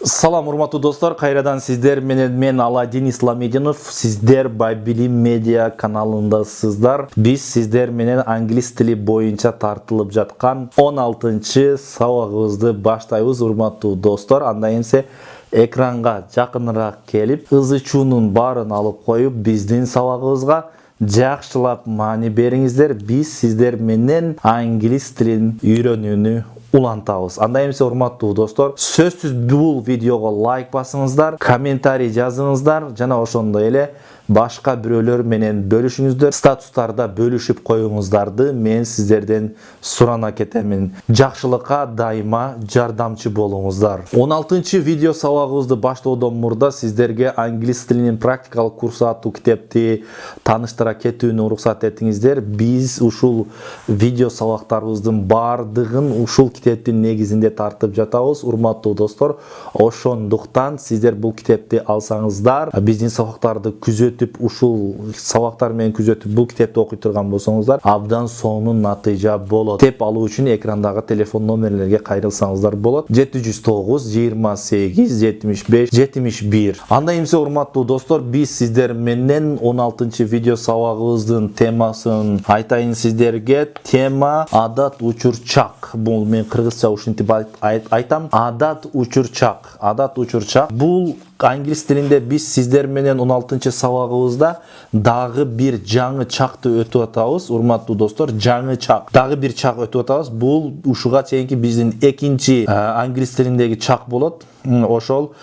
Салам урматтуу достор, кайрадан сиздер менен мен Аладдин Исламединов. Сиздер Байбилим медиа каналындасыздар. Биз сиздер менен англис тили боюнча тартылып жаткан 16-чы сабагыбызды баштайбыз урматтуу достор. Анда эмсе экранга жакыныраак келип, ызы чуунун баарын алып коюп, биздин сабагыбызга жакшылап маани бериңиздер. Биз сиздер менен англис тилин үйрөнүүнү улантабыз. Анда эмсе урматтуу достор, сөзсүз бул видеого лайк басыңыздар, комментарий жазыңыздар, жана ошондой эле башка бирөөлөр менен бөлүшүңүздөр, статустарда бөлүшүп коюңуздарды мен сиздерден сурана кетемин. Жакшылыкка дайыма жардамчы болуңуздар. 16-чы видео сабагыбызды баштоодон мурда сиздерге англис тилинин практикалык курсу аттуу китепти тааныштыра кетүүнү уруксат этиңиздер. Биз ушул видео сабактарыбыздын баардыгын ушул китептин негизинде тартып жатабыз, урматтуу достор. Ошондуктан сиздер бул китепти алсаңыздар, биздин сабактарды күзөтүп, ушул сабактар менен күзөтүп бул китепти окуй турган болсоңуздар, абдан сонун натыйжа болот. Китеп алуу үчүн экрандагы телефон номерлерге кайрылсаңыздар болот. 709 28 75 71. Анда эмсе урматтуу достор, биз сиздер менен 16-чы видео сабагыбыздын темасын айтайын сиздерге. Тема адат учурчак. Бул мен кыргызча ушинтип айтам. Адат учурчак. Адат учурчак. Бул англис тилинде биз сиздер менен 16-чы сабагыбызда дагы бир жаңы чакты өтүп атабыз, урматтуу достор. Жаңы чак. Дагы бир чак өтүп атабыз. Бул ушуга чейинки биздин экинчи англис тилиндеги чак болот. Ошол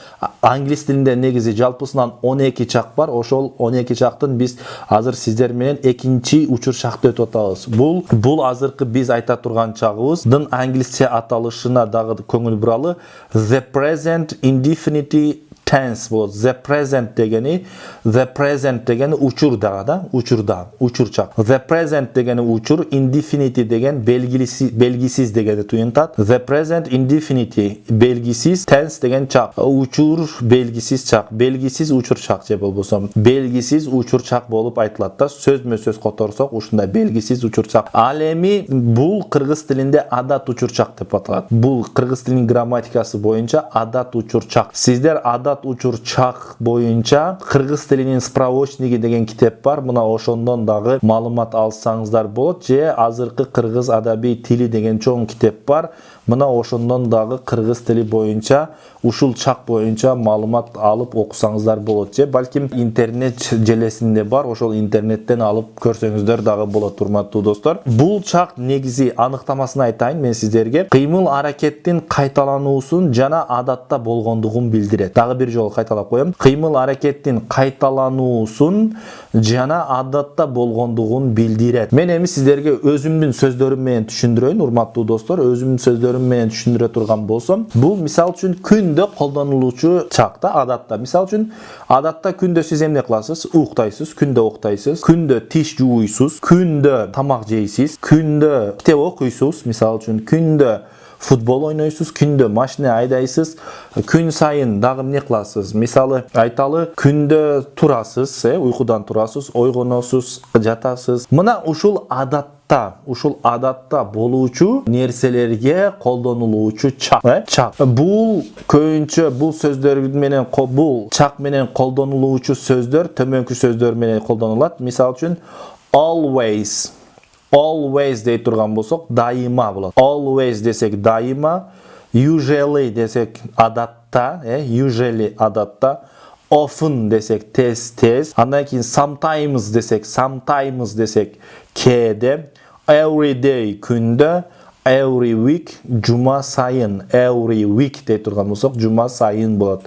англис тилинде негизи жалпысынан 12 чак бар. Ошол 12 чактын биз азыр сиздер менен экинчи учур чакты өтүп атабыз. Бул азыркы биз айта турган чагыбыздын англисче аталышына дагы көңүл буралы. The present indefinite tense болот. The present дегени учур да, учурчак. The present дегени учур, indefinite деген белгисиз дегени туюнтат. The present indefinite белгисиз, tense деген чак. Учур белгисиз чак, белгисиз учурчак же болбосо белгисиз учурчак болуп айтылат да. Сөзмө сөз которсок ушундай белгисиз учурчак. Ал эми бул кыргыз тилинде адат учурчак деп аталат. Бул кыргыз тилинин грамматикасы боюнча адат учурчак. Сиздер адат учурчак боюнча кыргыз тилинин справочниги деген китеп бар. Мына ошондон дагы маалымат алсаңыздар болот. Же азыркы кыргыз адабий тили деген чоң китеп бар. Мына ошондон дагы кыргыз тили боюнча, ушул чак боюнча маалымат алып окусаңыздар болот. Же балким интернет желесинде бар, ошол интернеттен алып көрсөңүздөр дагы болот, урматтуу достор. Бул чак негизи аныктамасын айтайын мен сиздерге. Кыймыл аракеттин кайталануусун жана адатта болгондугун билдирет. Дагы бир жолу кайталап коем. Кыймыл аракеттин кайталануусун жана адатта болгондугун билдирет. Мен эми сиздерге өзүмдүн сөздөрүм менен түшүндүрөйүн, урматтуу достор. Өзүмдүн сөздөрүм менен түшүндүрө турган болсом, бул мисал үчүн күндө колдонулуучу чакта, адатта. Мисал үчүн адатта күндө сиз эмне кыласыз? Уктайсыз, күндө уктайсыз, күндө тиш жууйсуз, күндө тамак жейсиз, күндө китеп окуйсуз, мисал үчүн күндө футбол ойнойсуз, күндө машина айдайсыз, күн сайын дагы эмне кыласыз? Мисалы айталы, күндө турасыз, уйкудан турасыз, ойгоносуз, жатасыз. Мына ушул адатта болуучу нерселерге колдонулуучу чак. Бул көбүнчө бул сөздөр менен бул чак менен колдонулуучу сөздөр төмөнкү сөздөр менен колдонулат. Мисал үчүн always дей турган болсок дайыма болот. Always десек дайыма, usually десек адатта, usually адатта, often десек тез. Андан кийин sometimes десек кээде, every day күндө, every week жума сайын, every week дей турган болсок жума сайын болот.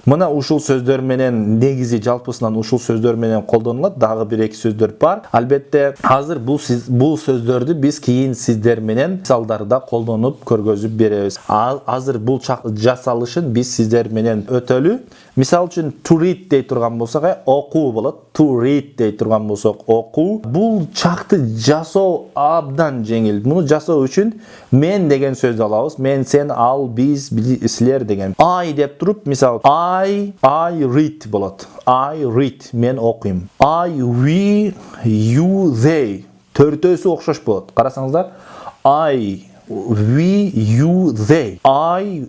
Мына ушул сөздөр менен негизи жалпысынан ушул сөздөр менен колдонулат. Дагы бир эки сөздөр бар. Албетте азыр бул сөздөрдү биз кийин сиздер менен мисалдарда колдонуп көргөзүп беребиз. Азыр бул жасалышын биз сиздер менен өтөлү. Мисал үчүн to read дей турган болсок, окуу болот. To read дей турган болсок окуу. Бул чакты жасоо абдан жеңил. Муну жасоо үчүн мен деген сөздү алабыз. Мен, сен, ал, биз, силер деген. I деп туруп, мисал I read болот. I read, мен окуйм. I, we, you, they. Төртөөсү окшош болот. Карасаңыздар. I we, you, they. I,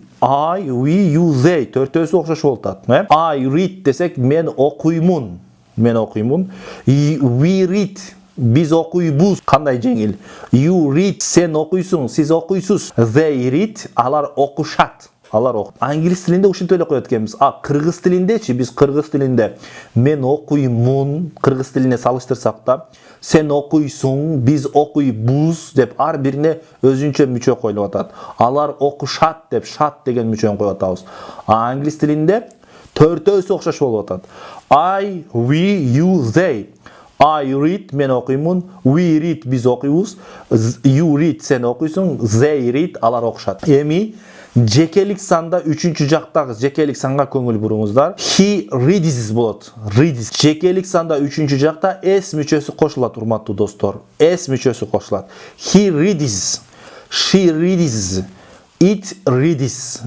we, you, they. Төртөөсү окшош болуп атат. I read десек мен окуймун. Мен окуймун. We read. Biz okuyubuz. Кандай жеңил. You read. Сен окуйсуң. Сиз окуйсуз. They read. Алар окушат. Алар окуйт. Англис тилинде ушинтип эле коет экенбиз. Кыргыз тилиндечи биз кыргыз тилинде мен окуймун кыргыз тилине салыштырсак да сен окуйсуң, биз окуйбуз деп ар бирине өзүнчө мүчө коюлуп атат. Алар окушат деп шат деген мүчөнү коюп атабыз. Англис тилинде төртөөсү окшош болуп атат. I, we, you, they. I read, мен окуймун. We read, биз окуйбуз. You read, сен окуйсуң. They read, алар окушат. Эми жекелик санда үчүнчү жактагы жекелик санга көңүл буруңуздар. He reads болот. Reads. Жекелик санда үчүнчү жакта s мүчөсү кошулат, урматтуу достор. S мүчөсү кошулат. He reads. She reads. It reads.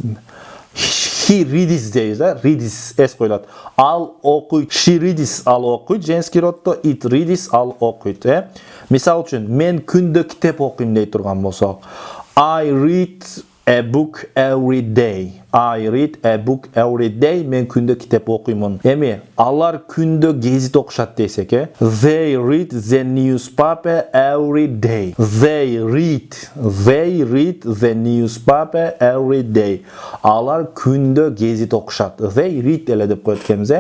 He reads дейбиз, reads s коюлат. Ал окуйт. She reads, ал окуйт. Женский роддо it reads, ал окуйт. Мисал үчүн, мен күндө китеп окуйм дей турган болсок. I read a book every day. I read a book every day. Мен күндө китеп окуймун. Эми алар күндө гезит окушат десек, They read the newspaper every day. They read the newspaper every day. Алар күндө гезит окушат. They read эле деп коет экенбиз.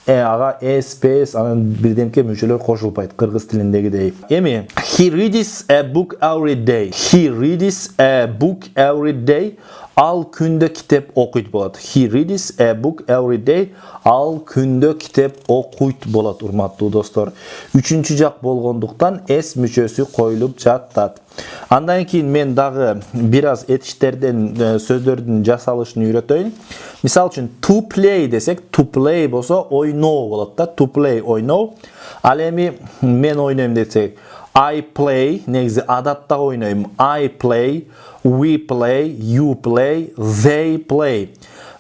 Ага SPS анын бирдемке мүчөлөр кошулбайт кыргыз тилиндегидей. Эми he reads a book every day. He reads a book every day. Ал күндө китеп окуйт болот. He reads a book every day. Ал күндө китеп окуйт болот, урматтуу достор. Үчүнчү жак болгондуктан s мүчөсү коюлуп жатат. Андан кийин мен дагы бир аз этиштерден сөздөрдүн жасалышын үйрөтөйүн. Мисал үчүн to play десек, to play болсо ойноо болот да. To play ойноо. Ал эми мен ойнойм десек, I play, негизи адатта ойнойм. I play, we play, you play, they play.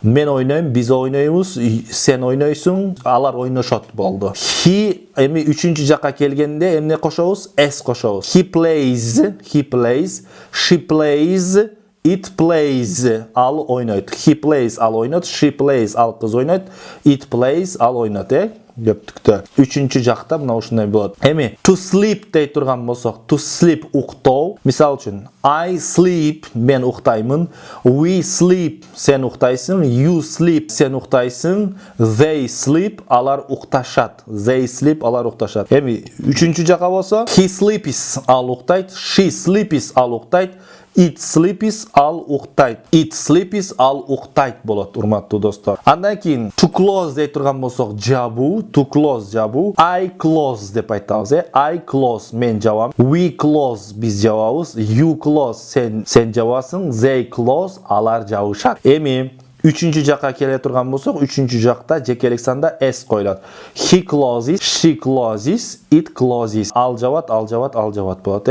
Мен ойнойм, биз ойнойбуз, сен ойнойсуң, алар ойношот болду. He эми үчүнчү жакка келгенде эмне кошобуз? S кошобуз. He plays, she plays, it plays, ал ойнойт. He plays, ал ойнойт, she plays, ал кыз ойнойт, it plays, ал ойнойт, Көптүктө. Үчүнчү жакта мына ушундай болот. Эми to sleep дей турган болсок, to sleep уктоо. Мисал үчүн I sleep, мен уктаймын. We sleep, сен уктайсың. You sleep, сен уктайсың. They sleep, алар укташат. They sleep, алар укташат. Эми үчүнчү жакка болсо, he sleeps, ал уктайт. She sleeps, ал уктайт. It sleeps, ал уктайт. It sleeps, ал уктайт болот, урматтуу достор. Андан кийин to close дей турган болсок, жабуу, to close жабуу. I close деп айтабыз, I close, мен жабам. We close, биз жабабыз. You close, сен жабасың. They close, алар жабышат. Эми үчүнчү жакка келе турган болсок, үчүнчү жакта жекелик санда s коюлат. He closes, she closes, it closes. Ал жабат, ал жабат, ал жабат болот,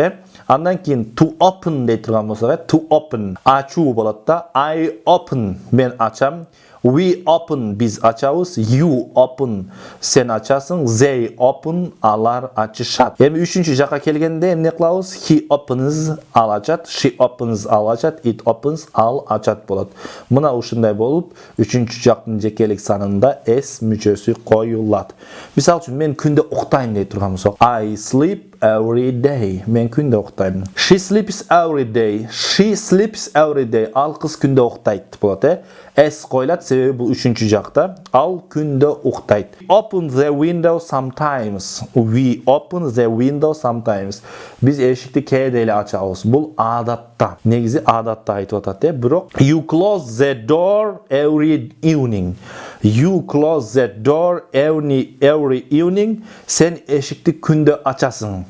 Андан кийин to open дей турган болсок, to open ачуу болот да. I open, мен ачам. We open, биз ачабыз. You open, сен ачасың. They open, алар ачышат. Эми үчүнчү жакка келгенде эмне кылабыз? He opens, ал ачат. She opens, ал ачат. It opens, ал ачат болот. Мына ушундай болуп, үчүнчү жактын жекелик санында s мүчөсү коюлат. Мисал үчүн мен күндө уктайм дей турган болсок, I sleep every day. Мен күндө уктайм. She sleeps every day. She sleeps every day. Ал кыз күндө уктайт болот, S коюлат, себеби бул үчүнчү жакта. Ал күндө уктайт. Open the window sometimes. We open the window sometimes. Биз эшикти кээде эле ачабыз. Бул адатта. Негизи адатта айтып атат, бирок you close the door every evening. You close the door every evening. Сен эшикти күндө ачасың.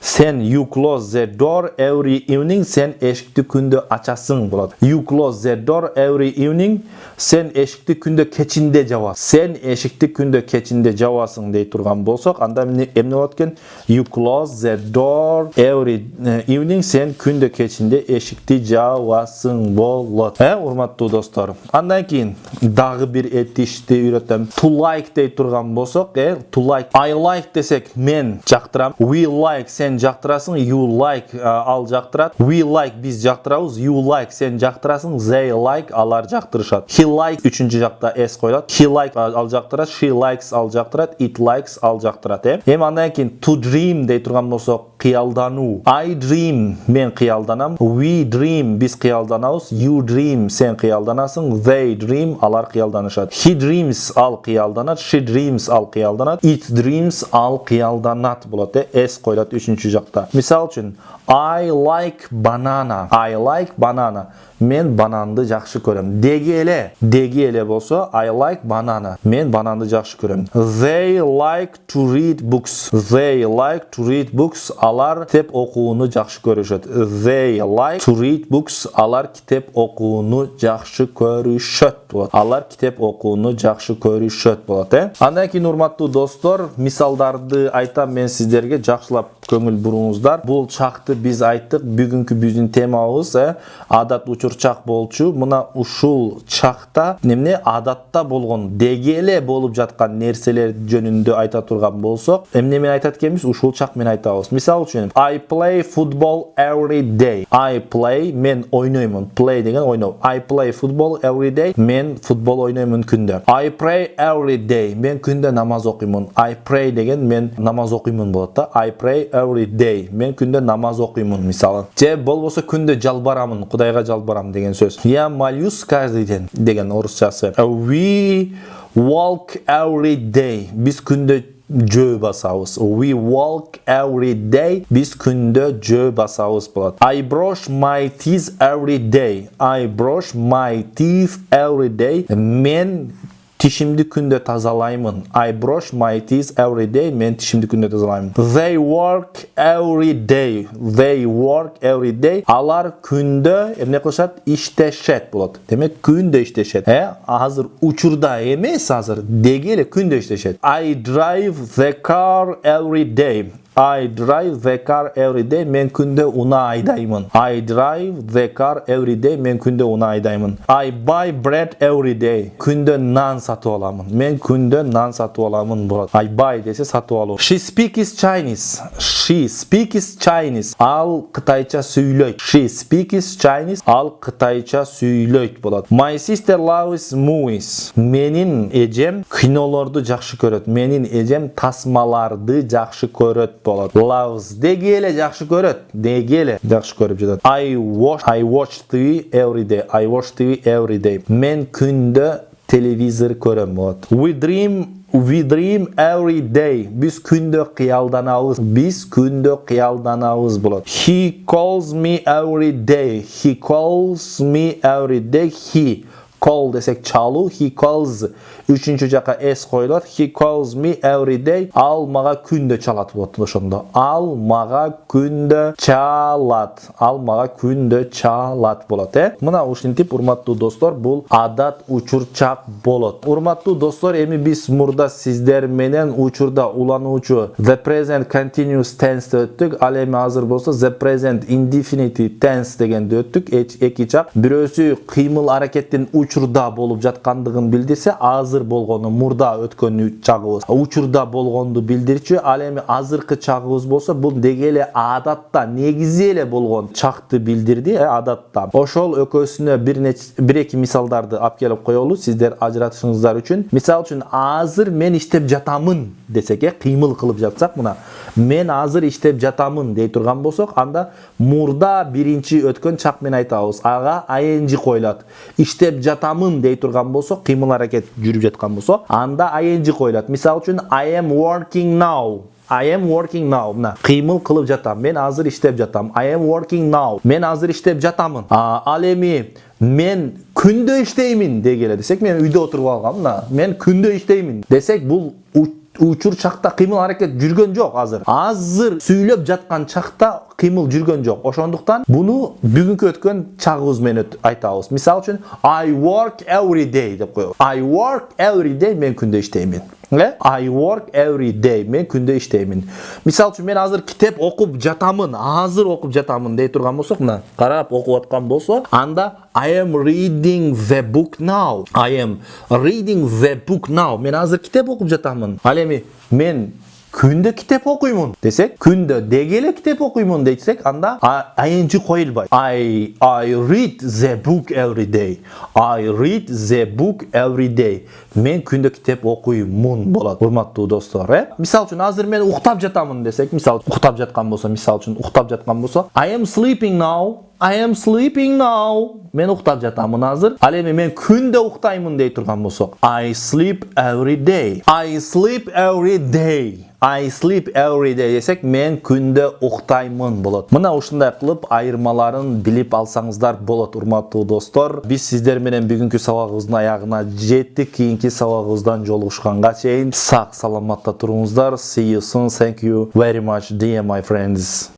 Sen you close the door every evening. Sen eşikti күндө ачасың болот. You close the door every evening. Sen eşikti күндө кечинде жабасың. Sen eşikti күндө кечинде жабасың дей турган болсок, анда эмне болот экен? You close the door every evening. Sen күндө кечинде эшикти жабасың болот. Урматтуу достор. Андан кийин дагы бир этишти үйрөтөм. To like дей турган болсок, to like. I like десек мен жактырам. We like like sen жактырасың, you like ал жактырат, we like биз жактырабыз, you like sen жактырасың, they like алар жактырышат. He likes үчүнчү жакта s коюлат. He like ал жактырат, she likes ал жактырат, it likes ал жактырат. Эми андан кийин to dream дей турган болсок, кыялдануу. I dream мен кыялданам, we dream биз кыялданабыз, you dream сен кыялданасың, they dream алар кыялданышат. He dreams ал кыялданат, she dreams ал кыялданат, it dreams ал кыялданат болот. S коюлат үчүнчү жакта. Мисал үчүн I like banana. I like banana. Мен бананды жакшы көрөм. Деги эле болсо I like banana. Мен бананды жакшы көрөм. They like to read books. They like to read books. Алар китеп окууну жакшы көрүшөт. They like to read books. Алар китеп окууну жакшы көрүшөт болот. Алар китеп окууну жакшы көрүшөт болот. Андан кийин урматтуу достор, мисалдарды айтам мен сиздерге, жакшылап көңүл буруңуздар. Бул чакты биз айттык. Бүгүнкү биздин темабыз адат учурчак болчу. Мына ушул чакта немне адатта болгон, деги эле болуп жаткан нерселер жөнүндө айта турган болсок, эмне менен айтат экенбиз? Ушул чак менен айтабыз. Мисал үчүн I play football every day. I play мен ойноймун. Play деген ойноо. I play football every day. Мен футбол ойноймун күндө. I pray every day. Мен күндө намаз окуймун. I pray деген мен намаз окуймун болот да. I pray every day. Мен күндө намаз окуймун мисалы. Же болбосо күндө жалбарамын, Кудайга жалбарам деген сөз. Я молюсь каждый день деген орусчасы. We walk every day. Биз күндө жөө басабыз. We walk every day. Биз күндө жөө басабыз болот. I brush my teeth every day. I brush my teeth every day. Мен тишимди күндө тазалаймын. I brush my teeth every day. Мен тишимди күндө тазалаймын. They work every day. They work every day. Алар күндө эмне кылышат? Иштешет болот. Демек күндө иштешет. Азыр учурда эмес, азыр деги эле күндө иштешет. I drive the car every day. I drive the car every day. Мен күндө уна айдаймын. I drive the car every day. Мен күндө уна айдаймын. I buy bread every day. Күндө нан сатып аламын. Мен күндө нан сатып аламын болот. I buy десе сатып алуу. She speaks Chinese. She speaks Chinese. Ал кытайча сүйлөйт. She speaks Chinese. Ал кытайча сүйлөйт болот. My sister loves movies. Менин эжем кинолорду жакшы көрөт. Менин эжем тасмаларды жакшы көрөт болот. Loves деги эле жакшы көрөт. Деги эле жакшы көрүп жатат. I watch TV every day. I watch TV every day. Мен күндө телевизор көрөм болот. We dream every day. Биз күндө кыялданабыз. Биз күндө кыялданабыз болот. He calls me every day. He calls me every day. He call десек чалуу. He calls үчүнчү жака s коюлат. He calls me every day. Ал мага күндө чалат болот ошондо. Ал мага күндө чалат. Ал мага күндө чалат болот. Мына ушинтип урматтуу достор, бул адат учурчак болот. Урматтуу достор, эми биз мурда сиздер менен учурда улануучу the present continuous tense өттүк. Ал эми азыр болсо the present indefinite tense дегенди өттүк. Эки чак. Бирөөсү кыймыл аракеттин учурда болуп жаткандыгын билдирсе, азыр болгону мурда өткөн чагыбыз. Учурда болгонду билдирчү. Ал эми азыркы чагыбыз болсо, бул деги эле адатта, негизи эле болгон чакты билдирди, адатта. Ошол өкөсүнө бир эки мисалдарды алып келип коелу, сиздер ажыратышыңыздар үчүн. Мисал үчүн, азыр мен иштеп жатамын десек, кыймыл кылып жатсак, мына мен азыр иштеп жатамын дей турган болсок, анда мурда биринчи өткөн чак менен айтабыз. Ага ing коюлат. Иштеп жатамын дей турган болсок, кыймыл аракет жүрүп жаткан болсо, анда ing коюлат. Мисал үчүн, I am working now. I am working now. Мына кыймыл кылып жатам. Мен азыр иштеп жатам. I am working now. Мен азыр иштеп жатамын. Ал эми мен күндө иштеймин дегеле десек, мен үйдө отуруп алгам. Мына мен күндө иштеймин десек, бул учур чакта кыймыл аракет жүргөн жок азыр. Азыр сүйлөп жаткан чакта кыймыл жүргөн жок. Ошондуктан буну бүгүнкү өткөн чагыбыз менен айтабыз. Мисал үчүн, I work every day деп коебуз. I work every day, мен күндө иштеймин. I work every day, мен күндө иштеймин. Мисал үчүн, мен азыр китеп окуп жатамын, азыр окуп жатамын дей турган болсок, мына карап окуп аткан болсо, анда I am reading the book now. I am reading the book now. Мен азыр китеп окуп жатамын. Ал эми мен Күндө китеп окуймун десек, күндө дегеле китеп окуймун десек, анда ing коюлбайт. I read the book every day. I read the book every day. Мен күндө китеп окуймун болот. Урматтуу достор, Мисал үчүн азыр мен уктап жатамын десек, мисал уктап жаткан болсо, I am sleeping now. I am sleeping now. Мен уктап жатамын азыр. Ал эми мен күндө уктаймын дей турган болсок, I sleep every day. I sleep every day. I sleep every day десек, мен күндө уктаймын болот. Мына ушундай кылып айырмаларын билип алсаңыздар болот, урматтуу достор. Биз сиздер менен бүгүнкү сабагыбыздын аягына жеттик. Кийинки сабагыбыздан жолугушканга чейин сак саламатта туруңуздар. See you soon. Thank you very much, dear my friends.